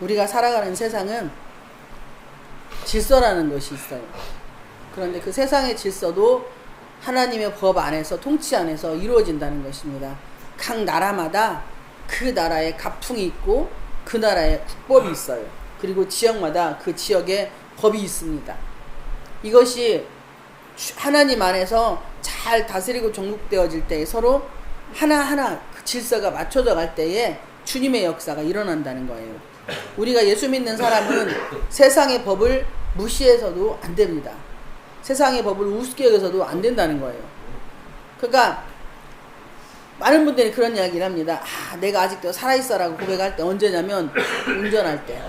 우리가 살아가는 세상은 질서라는 것이 있어요. 그런데 그 세상의 질서도 하나님의 법 안에서, 통치 안에서 이루어진다는 것입니다. 각 나라마다 그 나라의 가풍이 있고 그 나라의 국법이 있어요. 그리고 지역마다 그 지역의 법이 있습니다. 이것이 하나님 안에서 잘 다스리고 정복되어질 때 서로 하나하나 그 질서가 맞춰져 갈 때에 주님의 역사가 일어난다는 거예요. 우리가 예수 믿는 사람은 세상의 법을 무시해서도 안 됩니다. 세상의 법을 우습게 여겨서도 안 된다는 거예요. 그러니까 많은 분들이 그런 이야기를 합니다. 내가 아직도 살아있어라고 고백할 때 언제냐면 운전할 때.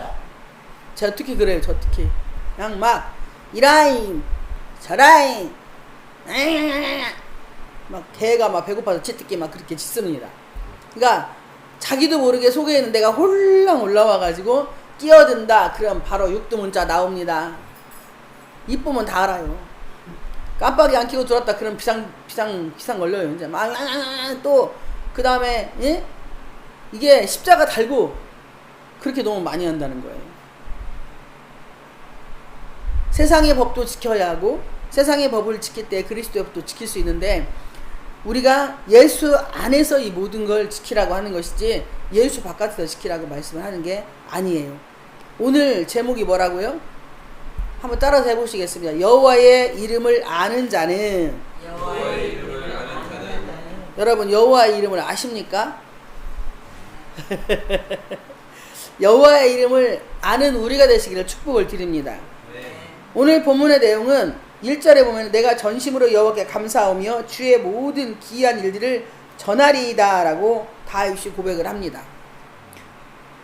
제가 특히 그래요. 저 특히 그냥 막 이라인 저라인 막 개가 막 배고파서 치트키 막 그렇게 짖습니다. 그러니까 자기도 모르게 속에 있는 데가 홀랑 올라와가지고 끼어든다. 그럼 바로 육두문자 나옵니다. 이쁘면 다 알아요. 깜빡이 안 켜고 들었다. 그럼 비상 걸려요. 이제 막 또 그 다음에 예? 이게 십자가 달고 그렇게 너무 많이 한다는 거예요. 세상의 법도 지켜야 하고 세상의 법을 지킬 때 그리스도의 법도 지킬 수 있는데 우리가 예수 안에서 이 모든 걸 지키라고 하는 것이지 예수 바깥에서 지키라고 말씀을 하는 게 아니에요. 오늘 제목이 뭐라고요? 한번 따라서 해보시겠습니다. 여호와의 이름을 아는 자는 여러분 여호와의 이름을 아십니까? 여호와의 이름을 아는 우리가 되시기를 축복을 드립니다. 오늘 본문의 내용은 1절에 보면 내가 전심으로 여호와께 감사하며 주의 모든 기이한 일들을 전하리이다 라고 다윗이 고백을 합니다.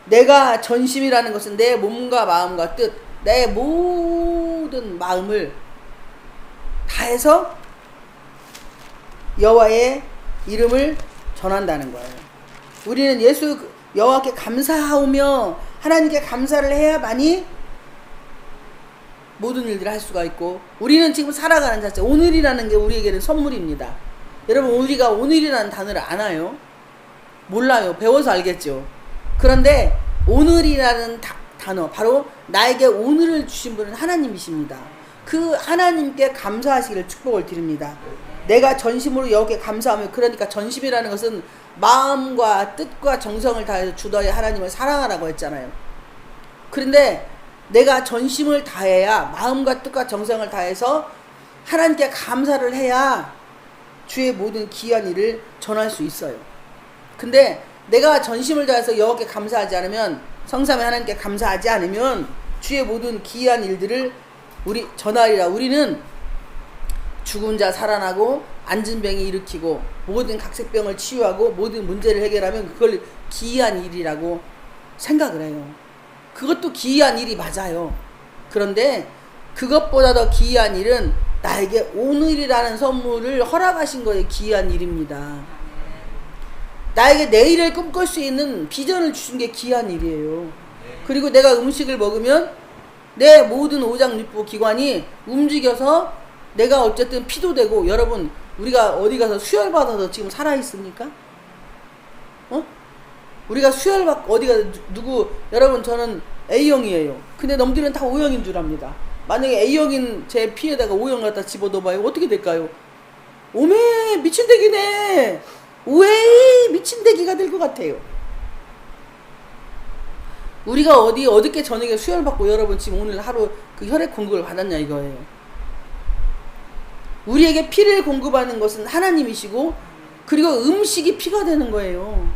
내가 전심이라는 것은 내 몸과 마음과 뜻, 내 모든 마음을 다해서 여호와의 이름을 전한다는 거예요. 우리는 예수 여호와께 감사하며 하나님께 감사를 해야만이 모든 일들을 할 수가 있고 우리는 지금 살아가는 자체 오늘이라는 게 우리에게는 선물입니다. 여러분 우리가 오늘이라는 단어를 아나요? 몰라요. 배워서 알겠죠. 그런데 오늘이라는 단어 바로 나에게 오늘을 주신 분은 하나님이십니다. 그 하나님께 감사하시기를 축복을 드립니다. 내가 전심으로 여호와께 감사하며 그러니까 전심이라는 것은 마음과 뜻과 정성을 다해서 주 너의 하나님을 사랑하라고 했잖아요. 그런데 내가 전심을 다해야 마음과 뜻과 정성을 다해서 하나님께 감사를 해야 주의 모든 기이한 일을 전할 수 있어요. 근데 내가 전심을 다해서 여호와께 감사하지 않으면 성삼위 하나님께 감사하지 않으면 주의 모든 기이한 일들을 우리 전하리라. 우리는 죽은 자 살아나고 앉은 병이 일으키고 모든 각색병을 치유하고 모든 문제를 해결하면 그걸 기이한 일이라고 생각을 해요. 그것도 기이한 일이 맞아요. 그런데 그것보다 더 기이한 일은 나에게 오늘이라는 선물을 허락하신 거에 기이한 일입니다. 나에게 내일을 꿈꿀 수 있는 비전을 주신 게 기이한 일이에요. 그리고 내가 음식을 먹으면 내 모든 오장육부 기관이 움직여서 내가 어쨌든 피도 되고 여러분 우리가 어디 가서 수혈 받아서 지금 살아 있습니까? 우리가 수혈 받고 어디가 누구 여러분 저는 A형이에요. 근데 넘들은 다 O형인 줄 압니다. 만약에 A형인 제 피에다가 O형 갖다 집어넣어봐요. 어떻게 될까요? 오메 미친대기네. 왜 미친대기가 될 것 같아요. 우리가 어저께 저녁에 수혈 받고 여러분 지금 오늘 하루 그 혈액 공급을 받았냐 이거예요. 우리에게 피를 공급하는 것은 하나님이시고 그리고 음식이 피가 되는 거예요.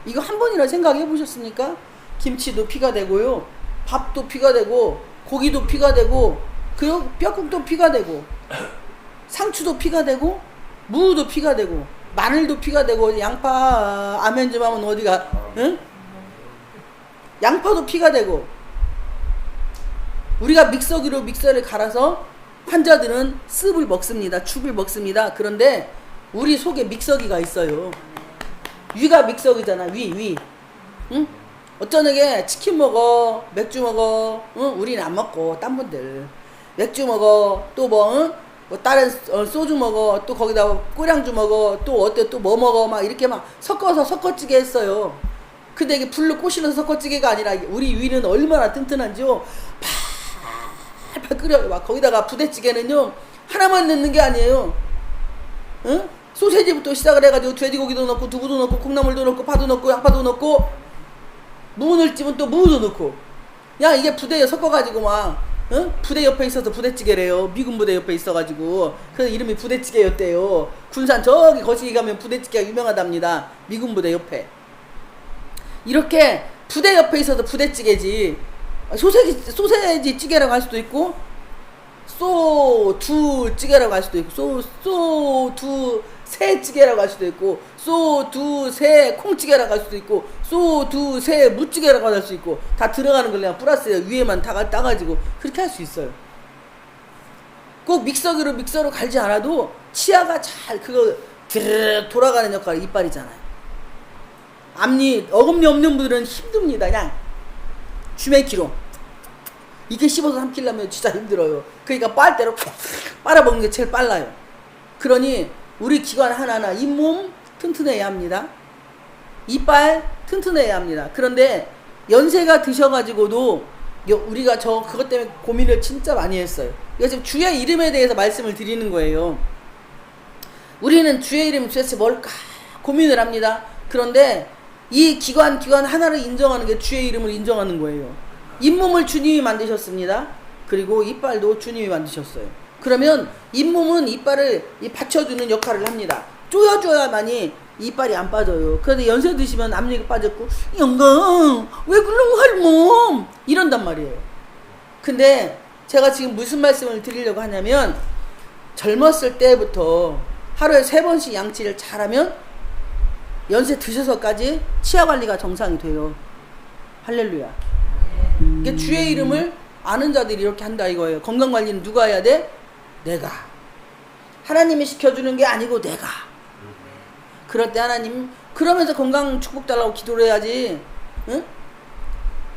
이거 한 번이나 생각해 보셨습니까? 김치도 피가 되고요. 밥도 피가 되고 고기도 피가 되고 그리고 뼈국도 피가 되고 상추도 피가 되고 무도 피가 되고 마늘도 피가 되고 양파 아멘 좀 하면 어디가 응? 양파도 피가 되고 우리가 믹서를 갈아서 환자들은 습을 먹습니다. 죽을 먹습니다. 그런데 우리 속에 믹서기가 있어요. 위가 믹서기잖아. 위. 응? 어쩌냐게 치킨 먹어, 맥주 먹어. 응? 우리는 안 먹고 딴 분들 맥주 먹어. 또 뭐 다른 소주 먹어. 또 거기다 꼬량주 먹어. 또 어때 또 뭐 먹어. 막 이렇게 막 섞어서 섞어찌게 했어요. 근데 이게 불로 꼬시는 석고찌개가 아니라 우리 위는 얼마나 튼튼한지요. 팔팔 끓여요. 막 거기다가 부대찌개는요 하나만 넣는 게 아니에요. 응? 소세지부터 시작을 해가지고 돼지고기도 넣고 두부도 넣고 콩나물도 넣고 파도 넣고 양파도 넣고 무 넣을 집은 또 무도 넣고 야 이게 부대에 섞어가지고 막 응? 부대 옆에 있어서 부대찌개래요. 미군 부대 옆에 있어가지고 그래서 이름이 부대찌개였대요. 군산 저기 거시기 가면 부대찌개가 유명하답니다. 미군 부대 옆에 이렇게 부대 옆에 있어서 부대찌개지. 소세지 찌개라고 할 수도 있고 소두 찌개라고 할 수도 있고 소두새 찌개라고 할 수도 있고 소두새 콩찌개라고 할 수도 있고 소두새 무찌개라고 할 수 있고 다 들어가는 걸 그냥 플러스 위에만 따가지고 그렇게 할 수 있어요. 꼭 믹서로 갈지 않아도 치아가 잘 그거 드르륵 돌아가는 역할이 이빨이잖아요. 어금니 없는 분들은 힘듭니다. 그냥 주맥기로 이게 씹어서 삼키려면 진짜 힘들어요. 그러니까 빨대로 빨아먹는 게 제일 빨라요. 그러니 우리 기관 하나하나 잇몸 튼튼해야 합니다. 이빨 튼튼해야 합니다. 그런데 연세가 드셔가지고도 우리가 그것 때문에 고민을 진짜 많이 했어요. 이거 지금 주의 이름에 대해서 말씀을 드리는 거예요. 우리는 주의 이름이 도대체 뭘까 고민을 합니다. 그런데 이 기관 하나를 인정하는 게 주의 이름을 인정하는 거예요. 잇몸을 주님이 만드셨습니다. 그리고 이빨도 주님이 만드셨어요. 그러면 잇몸은 이빨을 받쳐주는 역할을 합니다. 쪼여줘야만이 이빨이 안 빠져요. 그런데 연세 드시면 앞니가 빠졌고 영감 왜 그러는 할멈 이런단 말이에요. 근데 제가 지금 무슨 말씀을 드리려고 하냐면 젊었을 때부터 하루에 3번씩 양치를 잘하면 연세 드셔서까지 치아 관리가 정상이 돼요. 할렐루야. 그러니까 주의 이름을 아는 자들이 이렇게 한다 이거예요. 건강관리는 누가 해야 돼? 내가. 하나님이 시켜주는 게 아니고 내가. 그럴 때 하나님 그러면서 건강 축복 달라고 기도를 해야지. 응?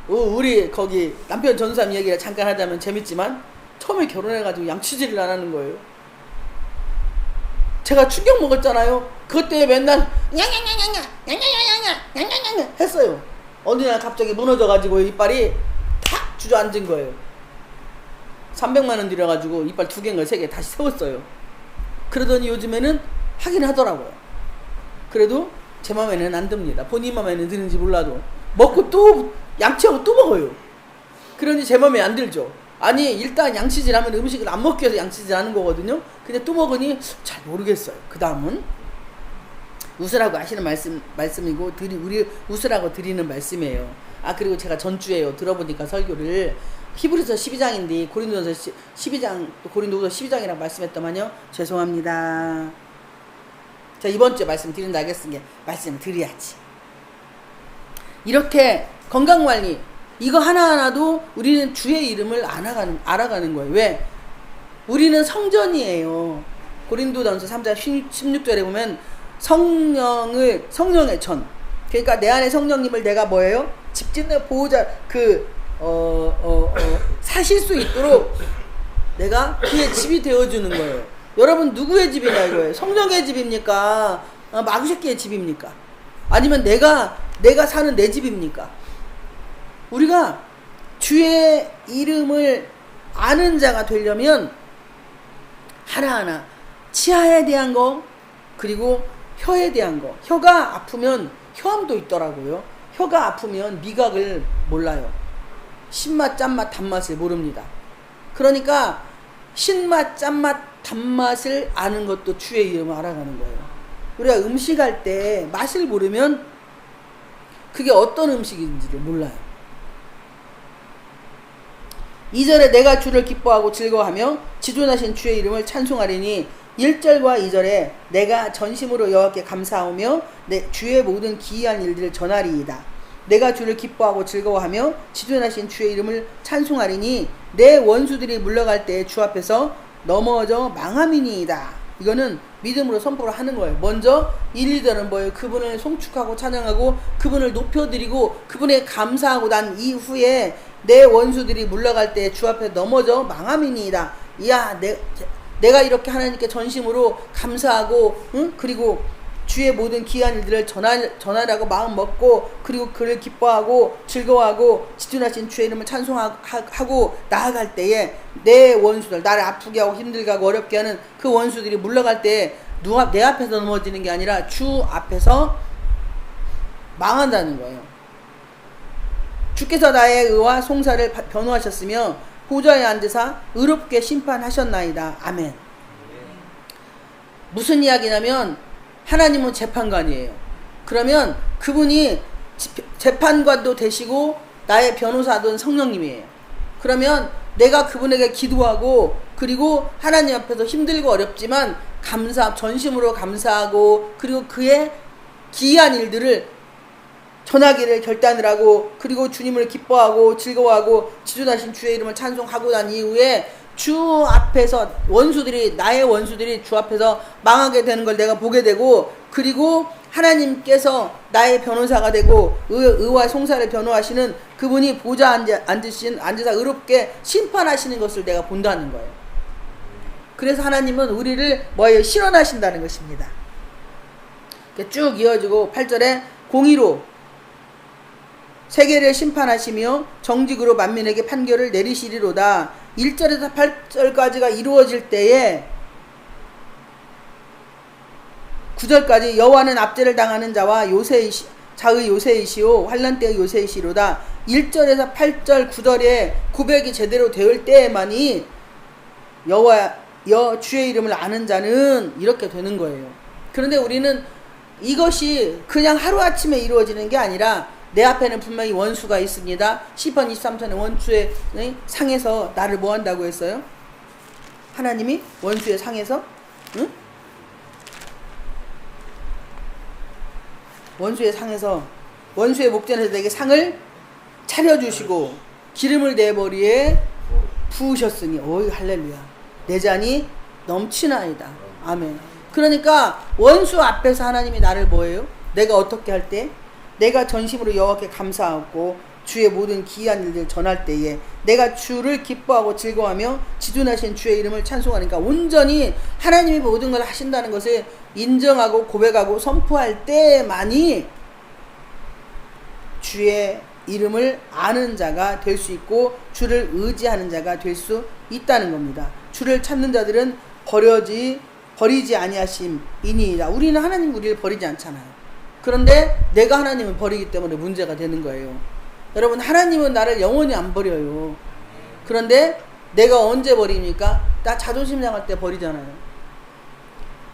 우리 거기 남편 전수함 얘기를 잠깐 하자면 재밌지만 처음에 결혼해가지고 양치질을 안 하는 거예요. 제가 충격 먹었잖아요. 그것 때문에 맨날 냥냥냥냥냥 했어요. 어느 날 갑자기 무너져가지고 이빨이 탁 주저앉은 거예요. 300만 원 들여가지고 이빨 2개인가 3개 다시 세웠어요. 그러더니 요즘에는 하긴 하더라고요. 그래도 제 맘에는 안 듭니다. 본인 맘에는 드는지 몰라도 먹고 또 양치하고 또 먹어요. 그러니 제 맘에 안 들죠. 아니 일단 양치질 하면 음식을 안 먹기 위해서 양치질 하는 거거든요. 근데 또 먹으니 잘 모르겠어요. 그 다음은 웃으라고 하시는 말씀이고 우리 웃으라고 드리는 말씀이에요. 그리고 제가 전주에요 들어보니까 설교를 히브리서 12장인데 고린도전서 12장 고린도후서 12장이라고 말씀했더만요. 죄송합니다. 자 이번 주에 말씀 드린다 하겠으니까 말씀 드려야지. 이렇게 건강관리 이거 하나하나도 우리는 주의 이름을 알아가는 거예요. 왜? 우리는 성전이에요. 고린도전서 3장 16절에 보면 성령의 전. 그러니까 내 안에 성령님을 내가 뭐예요? 집짓는 보호자 사실 수 있도록 내가 그의 집이 되어주는 거예요. 여러분 누구의 집이냐 이거예요. 성령의 집입니까? 마귀새끼의 집입니까? 아니면 내가 사는 내 집입니까? 우리가 주의 이름을 아는 자가 되려면 하나하나 치아에 대한 거 그리고 혀에 대한 거. 혀가 아프면 혀암도 있더라고요. 혀가 아프면 미각을 몰라요. 신맛, 짠맛, 단맛을 모릅니다. 그러니까 신맛, 짠맛, 단맛을 아는 것도 주의 이름을 알아가는 거예요. 우리가 음식할 때 맛을 모르면 그게 어떤 음식인지를 몰라요. 2절에 내가 주를 기뻐하고 즐거워하며 지존하신 주의 이름을 찬송하리니 1절과 2절에 내가 전심으로 여호와께 감사하며 내 주의 모든 기이한 일들을 전하리이다. 내가 주를 기뻐하고 즐거워하며 지존하신 주의 이름을 찬송하리니 내 원수들이 물러갈 때 주 앞에서 넘어져 망함이니이다. 이거는 믿음으로 선포를 하는 거예요. 먼저 1, 2절은 뭐예요? 그분을 송축하고 찬양하고 그분을 높여드리고 그분에 감사하고 난 이후에 내 원수들이 물러갈 때 주 앞에 넘어져 망함이니이다. 이야 내가 이렇게 하나님께 전심으로 감사하고 그리고 주의 모든 귀한 일들을 전하라고 마음 먹고 그리고 그를 기뻐하고 즐거워하고 지존하신 주의 이름을 찬송하고 나아갈 때에 내 원수들, 나를 아프게 하고 힘들게 하고 어렵게 하는 그 원수들이 물러갈 때에 내 앞에서 넘어지는 게 아니라 주 앞에서 망한다는 거예요. 주께서 나의 의와 송사를 변호하셨으며 보좌에 앉으사 의롭게 심판하셨나이다. 아멘. 무슨 이야기냐면 하나님은 재판관이에요. 그러면 그분이 재판관도 되시고 나의 변호사든 성령님이에요. 그러면 내가 그분에게 기도하고 그리고 하나님 앞에서 힘들고 어렵지만 전심으로 감사하고 그리고 그의 기이한 일들을 전하기를 결단을 하고 그리고 주님을 기뻐하고 즐거워하고 지존하신 주의 이름을 찬송하고 난 이후에 주 앞에서 나의 원수들이 주 앞에서 망하게 되는 걸 내가 보게 되고 그리고 하나님께서 나의 변호사가 되고 의와 송사를 변호하시는 그분이 보좌 앉으사 의롭게 심판하시는 것을 내가 본다는 거예요. 그래서 하나님은 우리를 뭐예요? 실현하신다는 것입니다. 쭉 이어지고 8절에 공의로 세계를 심판하시며 정직으로 만민에게 판결을 내리시리로다. 1절에서 8절까지가 이루어질 때에 9절까지 여호와는 압제를 당하는 자와 자의 요새이시오 환난 때의 요새이시로다. 1절에서 8절 9절에 고백이 제대로 되을 때에만이 주의 이름을 아는 자는 이렇게 되는 거예요. 그런데 우리는 이것이 그냥 하루아침에 이루어지는 게 아니라 내 앞에는 분명히 원수가 있습니다. 시편 23편의 원수의 상에서 나를 뭐 한다고 했어요? 하나님이 원수의 상에서 응? 원수의 상에서 원수의 목전에서 내게 상을 차려주시고 기름을 내 머리에 부으셨으니 오이 할렐루야 내 잔이 넘치나이다. 아멘. 그러니까 원수 앞에서 하나님이 나를 뭐예요? 내가 어떻게 할 때? 내가 전심으로 여호와께 감사하고 주의 모든 기이한 일들 전할 때에 내가 주를 기뻐하고 즐거워하며 지존하신 주의 이름을 찬송하니까 온전히 하나님이 모든 걸 하신다는 것을 인정하고 고백하고 선포할 때만이 주의 이름을 아는 자가 될 수 있고 주를 의지하는 자가 될 수 있다는 겁니다. 주를 찾는 자들은 버리지 아니하심이니이다. 우리는 하나님 우리를 버리지 않잖아요. 그런데 내가 하나님을 버리기 때문에 문제가 되는 거예요. 여러분 하나님은 나를 영원히 안 버려요. 그런데 내가 언제 버립니까? 나 자존심 상할 때 버리잖아요.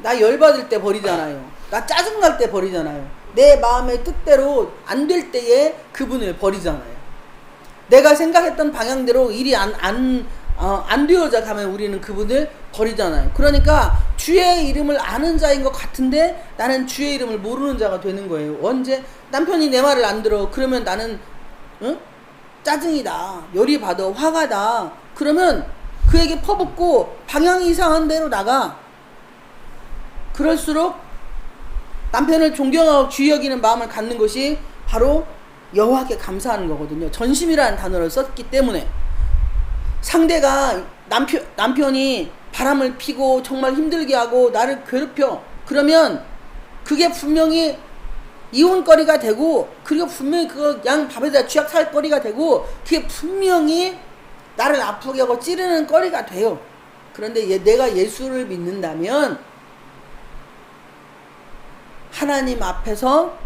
나 열받을 때 버리잖아요. 나 짜증날 때 버리잖아요. 내 마음의 뜻대로 안 될 때에 그분을 버리잖아요. 내가 생각했던 방향대로 일이 안 되어져 가면 우리는 그분을 버리잖아요. 그러니까 주의 이름을 아는 자인 것 같은데 나는 주의 이름을 모르는 자가 되는 거예요. 언제 남편이 내 말을 안 들어 그러면 나는 짜증이다, 열이 받아, 화가 나. 그러면 그에게 퍼붓고 방향이 이상한 데로 나가. 그럴수록 남편을 존경하고 귀히 여기는 마음을 갖는 것이 바로 여호와께 감사하는 거거든요. 전심이라는 단어를 썼기 때문에. 상대가 남편이 바람을 피고 정말 힘들게 하고 나를 괴롭혀. 그러면 그게 분명히 이혼거리가 되고 그리고 분명히 그거 양 밥에다 쥐약 살 거리가 되고 그게 분명히 나를 아프게 하고 찌르는 거리가 돼요. 그런데 내가 예수를 믿는다면 하나님 앞에서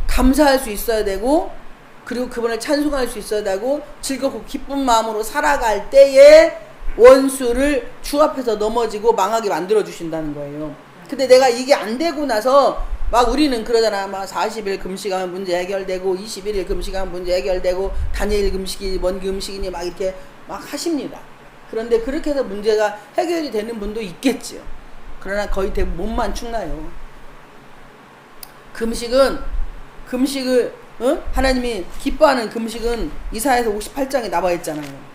감사할 수 있어야 되고 그리고 그분을 찬송할 수 있어야 되고 즐겁고 기쁜 마음으로 살아갈 때에 원수를 주 앞에서 넘어지고 망하게 만들어 주신다는 거예요. 근데 내가 이게 안 되고 나서 막 우리는 그러잖아. 막 40일 금식하면 문제 해결되고 21일 금식하면 문제 해결되고 다니엘 금식이 뭔 금식이니 막 이렇게 막 하십니다. 그런데 그렇게 해서 문제가 해결이 되는 분도 있겠지요. 그러나 거의 대부분 몸만 축나요. 금식을 하나님이 기뻐하는 금식은 이사야서 58장에 나와 있잖아요.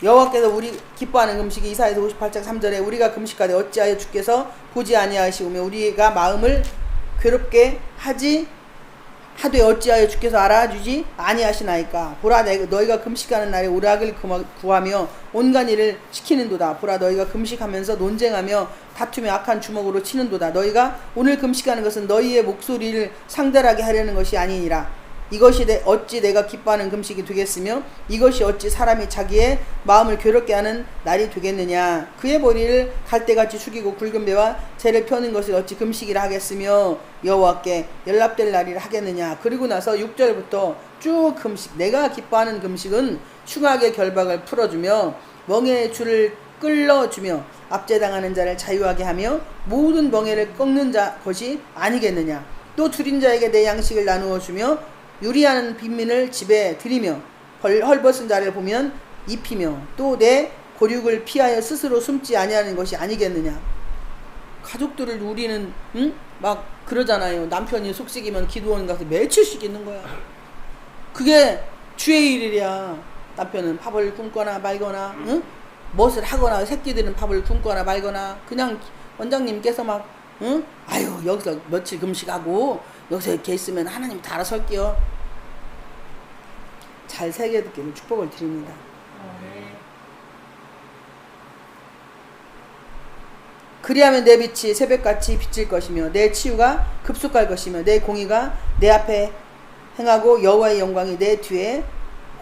여호와께서 우리 기뻐하는 금식이 이사야서 58장 3절에 우리가 금식하되 어찌하여 주께서 보지 아니하시오며 우리가 마음을 괴롭게 하지 하되 어찌하여 주께서 알아주지 아니하시나이까. 보라 너희가 금식하는 날에 오락을 구하며 온갖 일을 시키는도다. 보라 너희가 금식하면서 논쟁하며 다투며 악한 주먹으로 치는도다. 너희가 오늘 금식하는 것은 너희의 목소리를 상달하게 하려는 것이 아니니라. 이것이 어찌 내가 기뻐하는 금식이 되겠으며 이것이 어찌 사람이 자기의 마음을 괴롭게 하는 날이 되겠느냐. 그의 머리를 갈대같이 숙이고 굵은 배와 재를 펴는 것을 어찌 금식이라 하겠으며 여호와께 연락될 날이라 하겠느냐. 그리고 나서 6절부터 쭉 금식. 내가 기뻐하는 금식은 흉악의 결박을 풀어주며 멍에의 줄을 끌어주며 압제당하는 자를 자유하게 하며 모든 멍에를 꺾는 자 것이 아니겠느냐. 또 줄인 자에게 내 양식을 나누어 주며 유리하는 빈민을 집에 들이며 헐벗은 자를 보면 입히며 또 내 고륙을 피하여 스스로 숨지 아니하는 것이 아니겠느냐. 가족들을 우리는 막 그러잖아요. 남편이 속썩이면 기도원 가서 며칠씩 있는 거야. 그게 주의 일이랴. 남편은 밥을 굶거나 말거나 무엇을 하거나 새끼들은 밥을 굶거나 말거나 그냥 원장님께서 막 아유 여기서 며칠 금식하고 여기서 이렇게 있으면 하나님 다 알아서 할게요. 잘 새겨듣기를 축복을 드립니다. 그리하면 내 빛이 새벽같이 비칠 것이며 내 치유가 급속할 것이며 내 공의가 내 앞에 행하고 여호와의 영광이 내 뒤에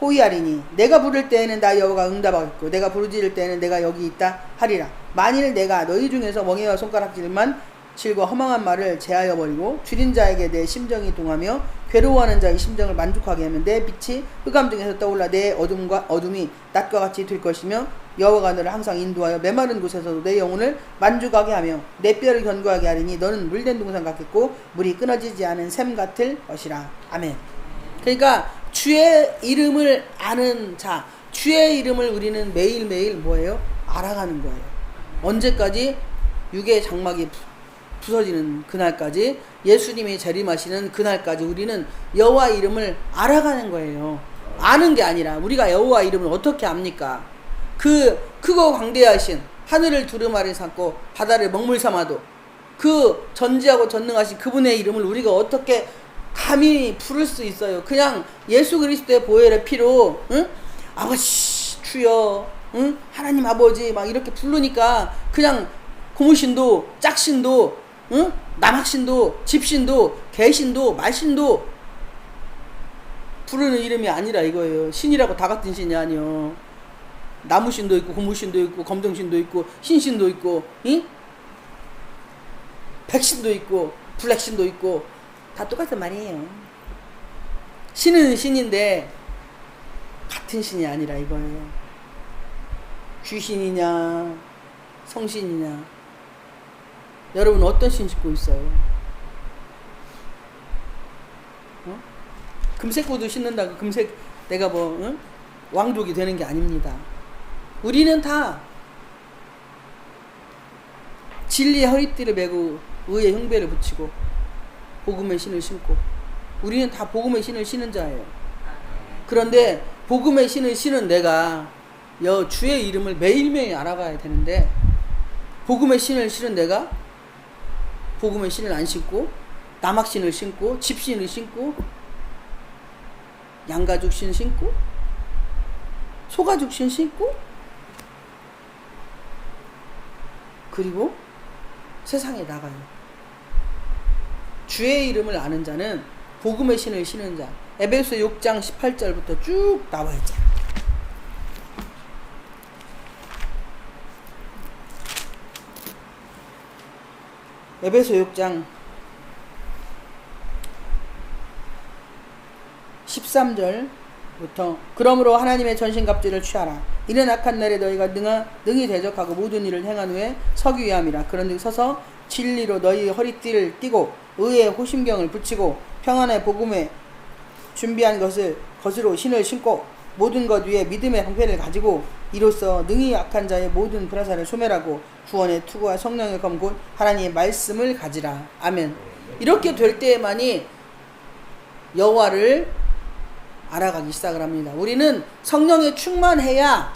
호위하리니 내가 부를 때에는 나 여호와가 응답하겠고 내가 부르짖을 때에는 내가 여기 있다 하리라. 만일 내가 너희 중에서 멍에와 손가락질만 질과 허망한 말을 제하여 버리고 줄인 자에게 내 심정이 동하며 괴로워하는 자의 심정을 만족하게 하면 내 빛이 흑암 중에서 떠올라 내 어둠이 낮과 같이 될 것이며 여호와가 너를 항상 인도하여 메마른 곳에서도 내 영혼을 만족하게 하며 내 뼈를 견고하게 하리니 너는 물된 동산 같겠고 물이 끊어지지 않은 샘 같을 것이라. 아멘. 그러니까 주의 이름을 아는 자, 주의 이름을 우리는 매일매일 뭐예요? 알아가는 거예요. 언제까지? 육의 장막이 부서지는 그날까지, 예수님이 재림하시는 그날까지 우리는 여호와 이름을 알아가는 거예요. 아는 게 아니라 우리가 여호와 이름을 어떻게 압니까? 그 크고 광대하신 하늘을 두루마리 삼고 바다를 먹물 삼아도 그 전지하고 전능하신 그분의 이름을 우리가 어떻게 감히 부를 수 있어요? 그냥 예수 그리스도의 보혈의 피로 아버지 주여 하나님 아버지 막 이렇게 부르니까 그냥 고무신도 짝신도 남학신도 집신도 개신도 말신도 부르는 이름이 아니라 이거예요. 신이라고 다 같은 신이 아니요. 나무신도 있고 고무신도 있고 검정신도 있고 흰신도 있고 백신도 있고 블랙신도 있고 다 똑같은 말이에요. 신은 신인데 같은 신이 아니라 이거예요. 귀신이냐 성신이냐. 여러분 어떤 신 신고 있어요? 금색 구두 신는다고 금색 내가 뭐 왕족이 되는 게 아닙니다. 우리는 다 진리의 허리띠를 메고 의의 흉배를 붙이고 복음의 신을 신고 우리는 다 복음의 신을 신은 자예요. 그런데 복음의 신을 신은 내가 주의 이름을 매일매일 알아가야 되는데 복음의 신을 신은 내가 복음의 신을 안 신고 남학신을 신고 집신을 신고 양가죽 신 신고 소가죽 신 신고 그리고 세상에 나가요. 주의 이름을 아는 자는 복음의 신을 신은 자. 에베소 6장 18절부터 쭉 나와 있잖아. 에베소 6장 13절부터 그러므로 하나님의 전신갑주를 취하라. 이는 악한 날에 너희가 능히 대적하고 모든 일을 행한 후에 서기 위함이라. 그런즉 서서 진리로 너희 허리띠를 띠고 의의 호심경을 붙이고 평안의 복음에 준비한 것으로 신을 신고 모든 것 위에 믿음의 방패를 가지고 이로써 능히 악한 자의 모든 불화살을 소멸하고 구원의 투구와 성령의 검 곧 하나님의 말씀을 가지라. 아멘. 이렇게 될 때에만이 여호와를 알아가기 시작을 합니다. 우리는 성령에 충만해야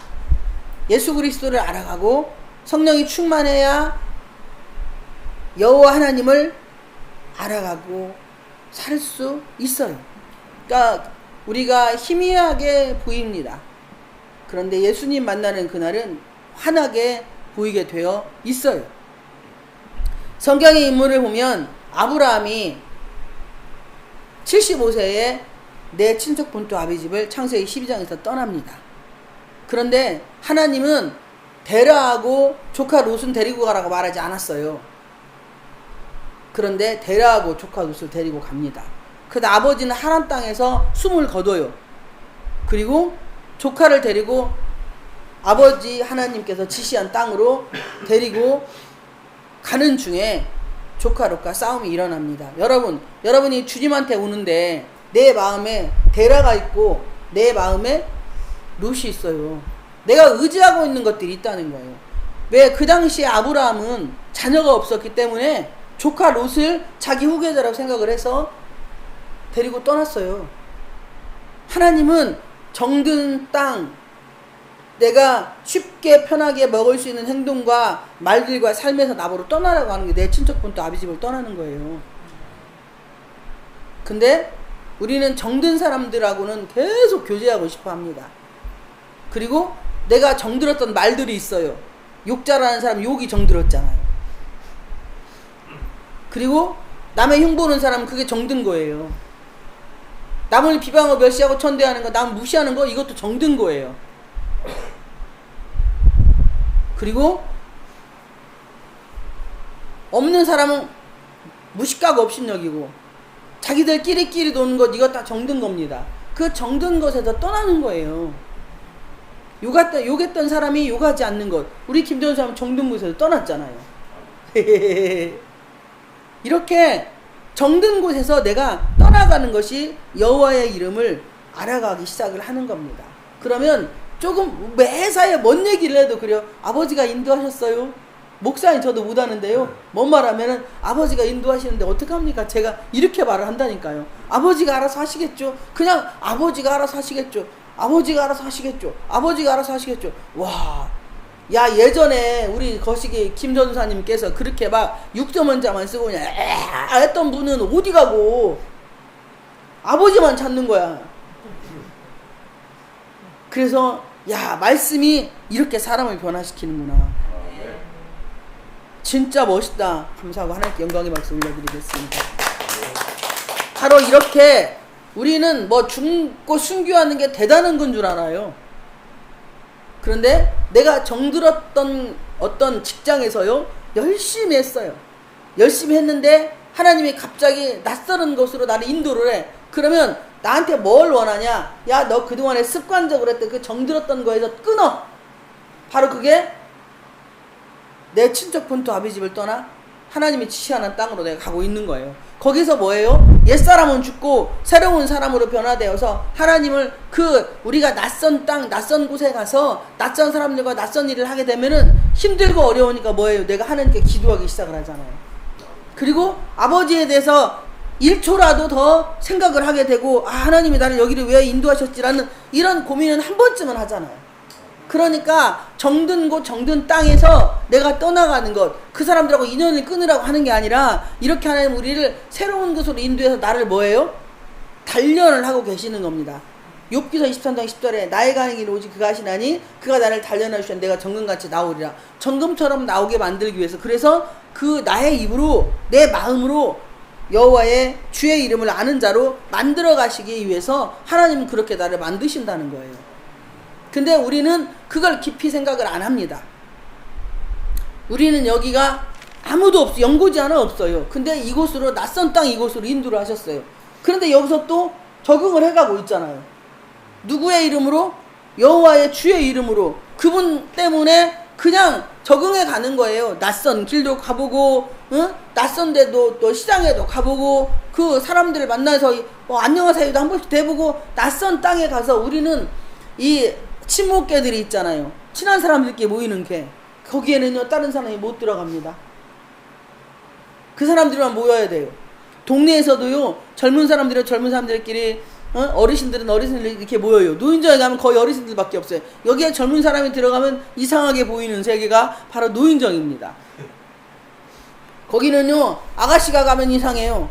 예수 그리스도를 알아가고 성령이 충만해야 여호와 하나님을 알아가고 살 수 있어요. 그러니까 우리가 희미하게 보입니다. 그런데 예수님 만나는 그날은 환하게 보이게 되어 있어요. 성경의 인물을 보면 아브라함이 75세에 내 친척 본토 아비집을 창세기 12장에서 떠납니다. 그런데 하나님은 데라하고 조카 롯은 데리고 가라고 말하지 않았어요. 그런데 데라하고 조카 롯을 데리고 갑니다. 그래서 아버지는 하란 땅에서 숨을 거둬요. 그리고 조카를 데리고 아버지 하나님께서 지시한 땅으로 데리고 가는 중에 조카 롯과 싸움이 일어납니다. 여러분이 주님한테 오는데 내 마음에 데라가 있고 내 마음에 롯이 있어요. 내가 의지하고 있는 것들이 있다는 거예요. 왜? 그 당시에 아브라함은 자녀가 없었기 때문에 조카 롯을 자기 후계자라고 생각을 해서 데리고 떠났어요. 하나님은 정든 땅, 내가 쉽게 편하게 먹을 수 있는 행동과 말들과 삶에서 나보러 떠나라고 하는 게 내 친척 본토 아비집을 떠나는 거예요. 근데 우리는 정든 사람들하고는 계속 교제하고 싶어 합니다. 그리고 내가 정들었던 말들이 있어요. 욕 잘하는 사람 욕이 정들었잖아요. 그리고 남의 흉보는 사람은 그게 정든 거예요. 남을 비방하고 멸시하고 천대하는 거, 남 무시하는 거, 이것도 정든 거예요. 그리고 없는 사람은 무식하고 업신여기고 자기들끼리 노는 것, 이거 다 정든 겁니다. 그 정든 것에서 떠나는 거예요. 욕했던 사람이 욕하지 않는 것. 우리 김대원 사람 정든 곳에서 떠났잖아요. 이렇게 정든 곳에서 내가 떠나가는 것이 여호와의 이름을 알아가기 시작을 하는 겁니다. 그러면 조금 매사에 뭔 얘기를 해도 그래요. 아버지가 인도하셨어요. 목사님 저도 못하는데요. 뭔 말하면은 아버지가 인도하시는데 어떡합니까? 제가 이렇게 말을 한다니까요. 아버지가 알아서 하시겠죠. 그냥 아버지가 알아서 하시겠죠. 아버지가 알아서 하시겠죠. 아버지가 알아서 하시겠죠. 와, 야, 예전에 우리 거시기 김 전사님께서 그렇게 막 6점 원자만 쓰고 그냥 했던 분은 어디 가고 아버지만 찾는 거야. 그래서 야, 말씀이 이렇게 사람을 변화시키는구나. 진짜 멋있다. 감사하고 하나님께 영광의 박수 올려드리겠습니다. 바로 이렇게 우리는 뭐 죽고 순교하는 게 대단한 건 줄 알아요. 그런데 내가 정들었던 어떤 직장에서요, 열심히 했어요. 열심히 했는데 하나님이 갑자기 낯설은 곳으로 나를 인도를 해. 그러면 나한테 뭘 원하냐? 야, 너 그동안에 습관적으로 했던 그 정들었던 거에서 끊어. 바로 그게 내 친척 본토 아비집을 떠나 하나님이 지시하는 땅으로 내가 가고 있는 거예요. 거기서 뭐예요? 옛사람은 죽고 새로운 사람으로 변화되어서 하나님을 우리가 낯선 땅, 낯선 곳에 가서 낯선 사람들과 낯선 일을 하게 되면은 힘들고 어려우니까 뭐예요? 내가 하나님께 기도하기 시작을 하잖아요. 그리고 아버지에 대해서 1초라도 더 생각을 하게 되고, 아, 하나님이 나를 여기를 왜 인도하셨지라는 이런 고민은 한 번쯤은 하잖아요. 그러니까 정든 곳, 정든 땅에서 내가 떠나가는 것, 그 사람들하고 인연을 끊으라고 하는 게 아니라 이렇게 하나님 우리를 새로운 곳으로 인도해서 나를 뭐예요? 단련을 하고 계시는 겁니다. 욥기서 23장 10절에 나의 가는 길 오직 그가 하시나니 그가 나를 단련하여 주시면 내가 정금같이 나오리라. 정금처럼 나오게 만들기 위해서, 그래서 그 나의 입으로 내 마음으로 여호와의 주의 이름을 아는 자로 만들어 가시기 위해서 하나님은 그렇게 나를 만드신다는 거예요. 근데 우리는 그걸 깊이 생각을 안 합니다. 우리는 여기가 아무도 없어, 연고지 하나 없어요. 근데 이곳으로, 낯선 땅 이곳으로 인도를 하셨어요. 그런데 여기서 또 적응을 해가고 있잖아요. 누구의 이름으로? 여호와의 주의 이름으로. 그분 때문에 그냥 적응해 가는 거예요. 낯선 길도 가보고, 낯선 데도 또 시장에도 가보고, 그 사람들을 만나서 안녕하세요도 한 번씩 대보고, 낯선 땅에 가서 우리는 이 친목계들이 있잖아요. 친한 사람들끼리 모이는 게, 거기에는요 다른 사람이 못 들어갑니다. 그 사람들만 모여야 돼요. 동네에서도요 젊은 사람들은 젊은 사람들끼리, 어르신들은 어르신들 이렇게 모여요. 노인정에 가면 거의 어르신들밖에 없어요. 여기에 젊은 사람이 들어가면 이상하게 보이는 세계가 바로 노인정입니다. 거기는요 아가씨가 가면 이상해요.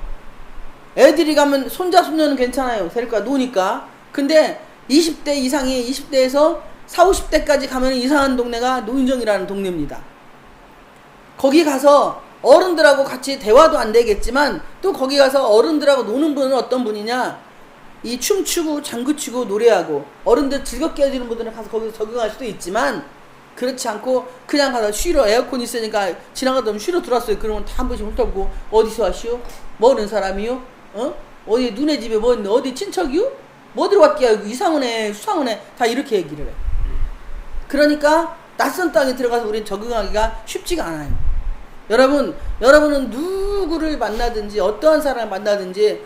애들이 가면 손자 손녀는 괜찮아요. 데리고 노니까. 근데 20대 이상이 20대에서 40, 50대까지 가면 이상한 동네가 노인정이라는 동네입니다. 거기 가서 어른들하고 같이 대화도 안 되겠지만 또 거기 가서 어른들하고 노는 분은 어떤 분이냐, 이 춤추고 장구치고 노래하고 어른들 즐겁게 해주는 분들은 가서 거기서 적응할 수도 있지만 그렇지 않고 그냥 가서 쉬러, 에어컨 있으니까 지나가다 보면 쉬러 들어왔어요. 그러면 다 한 번씩 훑어보고 어디서 왔시오? 뭐하는 사람이요? 어디 누네 집에 뭐 있는데 어디 친척이요? 뭐 들어왔기야? 이상하네 수상하네 다 이렇게 얘기를 해. 그러니까 낯선 땅에 들어가서 우린 적응하기가 쉽지가 않아요. 여러분은 누구를 만나든지 어떠한 사람을 만나든지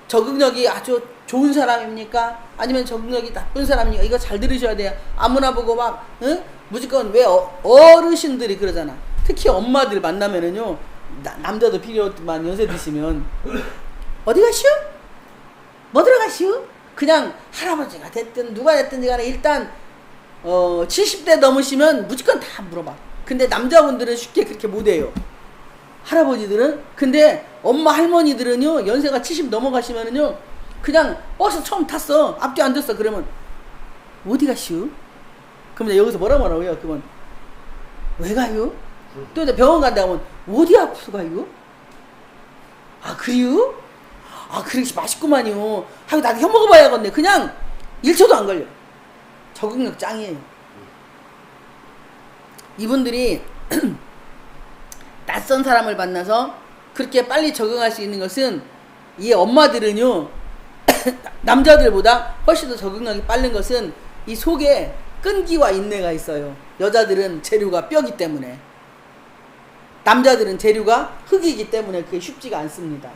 적응력이 아주 좋은 사람입니까? 아니면 적응력이 나쁜 사람입니까? 이거 잘 들으셔야 돼요. 아무나 보고 막 무조건 왜 어르신들이 그러잖아. 특히 엄마들 만나면은요, 남자도 필요 없지만 연세 드시면 어디 가시오? 뭐 들어가시오? 그냥 할아버지가 됐든 누가 됐든지 간에 일단 70대 넘으시면 무조건 다 물어봐. 근데 남자분들은 쉽게 그렇게 못해요. 할아버지들은. 근데 엄마 할머니들은요, 연세가 70 넘어가시면은요, 그냥 버스 처음 탔어, 앞뒤 앉았어. 그러면 어디 가시오? 그러면 여기서 뭐라고 해요? 그러면 왜 가요? 또 이제 병원 간다 하면 어디 아프서 가요? 아 그래요? 아 그렇게 맛있구만요. 하고 나도 혀먹어봐야겠네. 그냥 1초도 안 걸려. 적응력 짱이에요. 이분들이 낯선 사람을 만나서 그렇게 빨리 적응할 수 있는 것은, 이 엄마들은요 남자들보다 훨씬 더 적응력이 빠른 것은 이 속에 끈기와 인내가 있어요. 여자들은 재료가 뼈기 때문에, 남자들은 재료가 흙이기 때문에 그게 쉽지가 않습니다.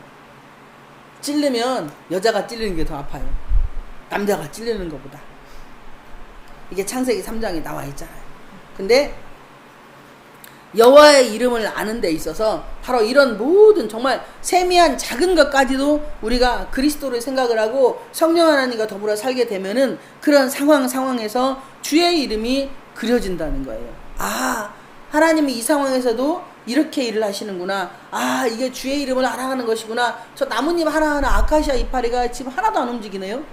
찌르면 여자가 찌르는 게 더 아파요. 남자가 찌르는 것보다. 이게 창세기 3장에 나와 있잖아요. 근데 여호와의 이름을 아는 데 있어서 바로 이런 모든 정말 세미한 작은 것까지도 우리가 그리스도를 생각을 하고 성령 하나님과 더불어 살게 되면은 그런 상황에서 주의 이름이 그려진다는 거예요. 아, 하나님이 이 상황에서도 이렇게 일을 하시는구나. 아, 이게 주의 이름을 알아가는 것이구나. 저 나뭇잎 하나하나 아카시아 이파리가 지금 하나도 안 움직이네요.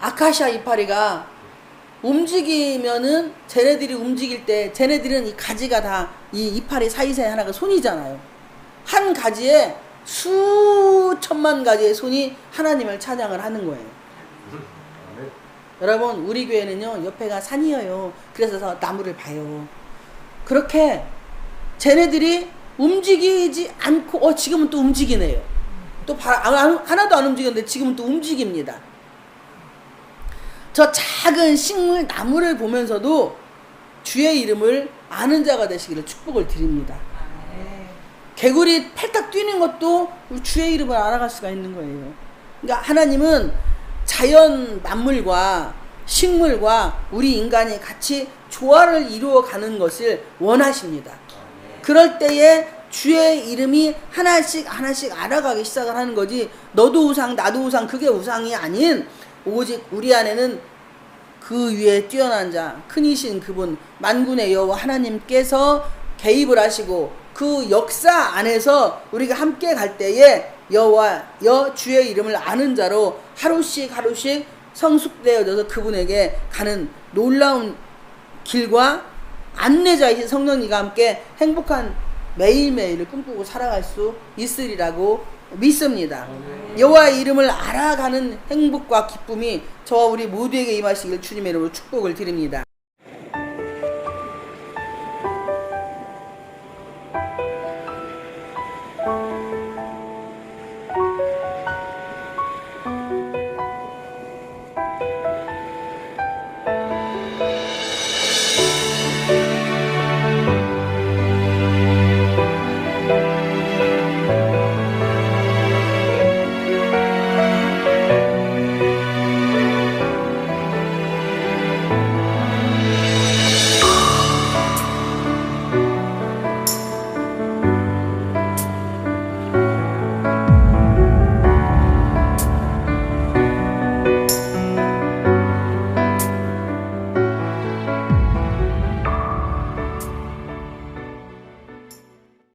아카시아 이파리가 움직이면은 쟤네들이 움직일 때 쟤네들은 이 가지가 다 이 이파리 사이사이 하나가 손이잖아요. 한 가지에 수천만 가지의 손이 하나님을 찬양을 하는 거예요. 여러분, 우리 교회는요 옆에가 산이에요. 그래서 나무를 봐요. 그렇게 쟤네들이 움직이지 않고 지금은 또 움직이네요. 또 하나도 안 움직였는데 지금은 또 움직입니다. 저 작은 식물 나무를 보면서도 주의 이름을 아는 자가 되시기를 축복을 드립니다. 개구리 팔딱 뛰는 것도 주의 이름을 알아갈 수가 있는 거예요. 그러니까 하나님은 자연 만물과 식물과 우리 인간이 같이 조화를 이루어가는 것을 원하십니다. 그럴 때에 주의 이름이 하나씩 알아가기 시작을 하는 거지, 너도 우상 나도 우상 그게 우상이 아닌, 오직 우리 안에는 그 위에 뛰어난 자 크니신 그분 만군의 여호와 하나님께서 개입을 하시고 그 역사 안에서 우리가 함께 갈 때에 주의 이름을 아는 자로 하루씩 성숙되어져서 그분에게 가는 놀라운 길과 안내자이신 성령님과 함께 행복한 매일매일을 꿈꾸고 살아갈 수 있으리라고 믿습니다. 여호와의 이름을 알아가는 행복과 기쁨이 저와 우리 모두에게 임하시길 주님의 이름으로 축복을 드립니다.